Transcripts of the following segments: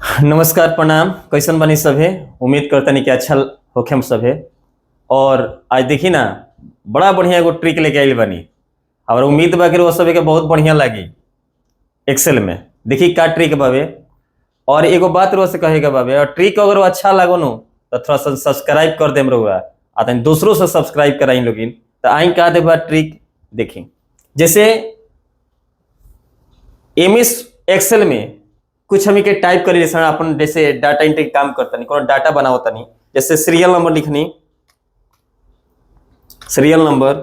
नमस्कार प्रणाम। कैसन बनी सभे? उम्मीद करतनी कि अच्छा होखे हम सभे। और आज देखी ना, बड़ा बढ़िया एगो ट्रिक लेके आइल बनी और उम्मीद बा कि वो सभे के बहुत बढ़िया लगी। एक्सेल में देखी का ट्रिक बावे और एगो बात रो से कहेगा बावे, और ट्रिक अगर वो अच्छा लागो नो तो थोड़ा सा सब्सक्राइब कर देम रहुआ आ तनी दूसरों से सब्सक्राइब कराई लोगिन। तो आई का देबा ट्रिक देखी। जैसे एमएस एक्सेल में कुछ हमी के टाइप करी जैसे अपन जैसे डाटा एंट्री काम करता नहीं, कोनो डाटा बनावता नहीं, जैसे सीरियल नंबर लिखनी, सीरियल नंबर।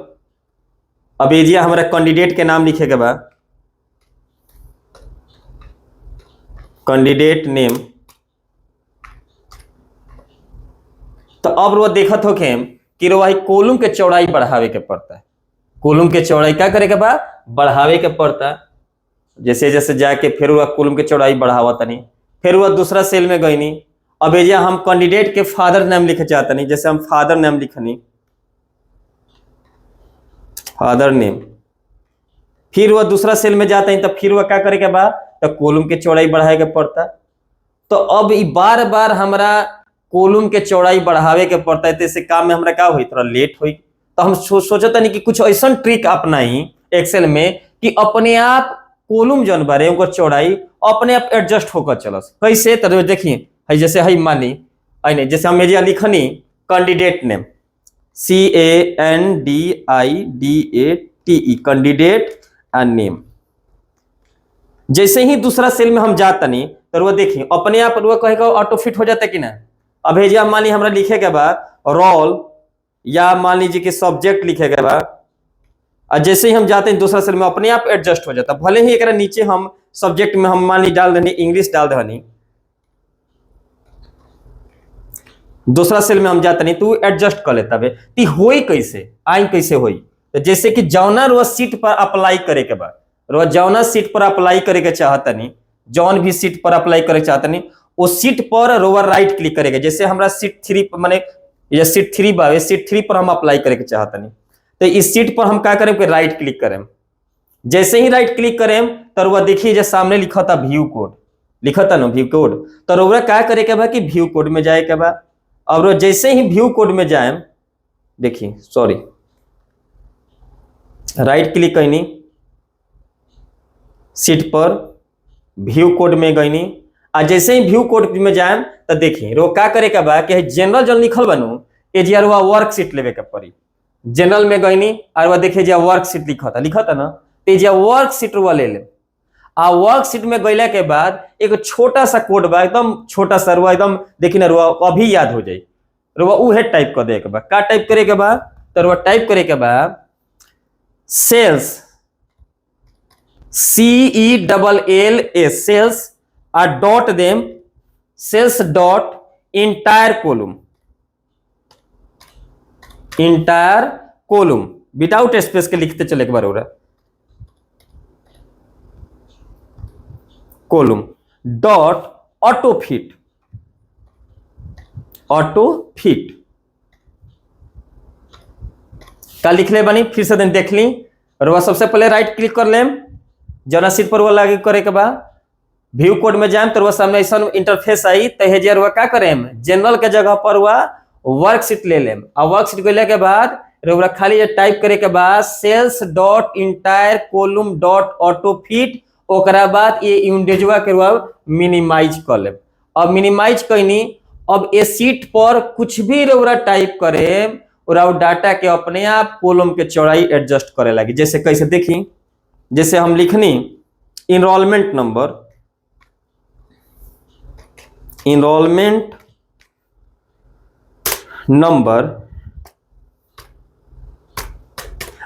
अब एजिया हमारा कैंडिडेट के नाम लिखे के बाद कैंडिडेट नेम। तो अब वो देखत हो कि वही कॉलम के चौड़ाई बढ़ावे के पड़ता है। कॉलम के चौड़ाई क्या करे के बाद बढ़ावे के पड़ता है। जैसे जैसे जाके फिर वह कॉलम के चौड़ाई बढ़ावा तनी, फिर वह दूसरा सेल में गई नहीं। अब एजिया हम कैंडिडेट के फादर नेम लिखे चाहते नहीं, जैसे हम फादर नेम लिखनी, फादर नेम। फिर वह दूसरा सेल में जाते हैं तो फिर वह क्या करे के बाद तो कॉलम के चौड़ाई बढ़ाए के पड़ता। तो अब बार बार हमारा कॉलम के चौड़ाई बढ़ावे के पड़ता है, तो इसे काम में हमारा क्या हुई, थोड़ा लेट हुई। तो हम सोचता नहीं कि कुछ ऐसा ट्रिक अपनाई एक्सेल में कि अपने आप कॉलम जन बारे उनको चौड़ाई अपने आप एडजस्ट होकर चलस। कैसे? तो देखिए जैसे है मानी नहीं, जैसे हम एजिया लिखनी candidate name, CANDIDATE, candidate and name. जैसे ही दूसरा सेल में हम जाता नहीं तो वो देखिए अपने आप वो कहेगा ऑटो फिट हो जाता है कि ना। अब एजिया मान ली हमरा लिखे के बाद रोल या मान लीजिए कि सब्जेक्ट लिखे के बाद, और जैसे ही हम जाते हैं दूसरा सेल में अपने आप एडजस्ट हो जाता। भले ही एक नीचे हम सब्जेक्ट में हम मान ली डाल देनी इंग्लिश डाल देनी, दूसरा सेल में हम जाते नहीं तो एडजस्ट कर लेता है। तो होई कैसे, आई कैसे होई? तो जैसे कि जौना रोज सीट पर अप्लाई करे के बाद, रोज जौना सीट पर अप्लाई करे के चाहता नहीं, जौन भी सीट पर अप्लाई करे चाहता नहीं, उस सीट पर रोवर राइट क्लिक करेगा। जैसे हमारा सीट 3 माने ये सीट 3 बावे, सीट 3 पर हम अप्लाई करे के चाहता नहीं, तो इस सीट पर हम क्या करें कि राइट क्लिक करें। जैसे ही राइट क्लिक करें तो वह देखिए जो सामने लिखा था व्यू कोड, लिखा था ना व्यू कोड। तो रोवर क्या करे के बाद कि व्यू कोड में जाए के बाद, और जैसे ही व्यू कोड में जाए, देखिए सॉरी राइट क्लिक करनी सीट पर, व्यू कोड में गईनी, और जैसे ही व्यू कोड में जाए तो देखिए रो क्या करे के बाद कि जनरल जन लिखल बनू एजिया वर्कशीट लेवे के पड़ी। जनरल में गईनी और वह देखिए जो वर्कशीट लिखा था ना, तो जो वर्कशीट वो ले ले। आ वर्कशीट में गईला के बाद एक छोटा सा कोड बा, एकदम छोटा सा रुआ, एकदम देखी ना रुआ अभी याद हो जाए। रुआ उहे टाइप कर दे के बाद का टाइप करे के बाद तो रुआ टाइप करे के बाद सेल्स, CELLS सेल्स, आ dot them cells dot entire column, entire column without space के लिखते चले एक बार हो रहा, column dot auto fit, auto fit का लिख ले बनी। फिर से देख ली और वह सबसे पहले राइट क्लिक कर लेम, जना सीट पर वो लागे करे के बाद व्यू कोड में जाए तो वह सामने ऐसा इंटरफेस आई। तहेजियर वह क्या करें, जनरल के जगह पर वह वर्कशीट ले लेम, और वर्कशीट को ले के बाद खाली टाइप करे के बाद cells dot entire column dot auto fit, ओकरा बाद ये इंडिविजुअल के मिनिमाइज कर ले। अब मिनिमाइज कईनी, अब ये सीट पर कुछ भी रोरा टाइप करे और डाटा के अपने आप कॉलम के चौड़ाई एडजस्ट करे लगी। जैसे कैसे देखी, जैसे हम लिखनी इनरोलमेंट नंबर, इनरोलमेंट नंबर,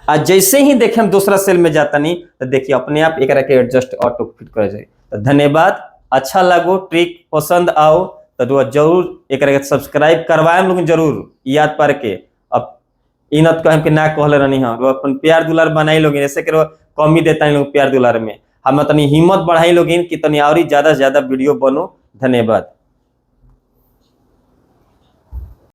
आज जैसे ही देखें हम दूसरा सेल में जाता नहीं तो देखिए अपने आप एक के एडजस्ट ऑटो फिट कर जाए। तो धन्यवाद। अच्छा लगो ट्रिक पसंद आओ तो जरूर एक सब्सक्राइब करवाए लोग जरूर याद पार के। अब इनत कह के ना कहले रहनी हाँ अपन प्यार दुलार बनाई लोग, ऐसे के कमी देता है लोग प्यार दुलार में, हम तनी हिम्मत बढ़ाई लोग कि तनी और ज्यादा से ज्यादा वीडियो बनो। धन्यवाद।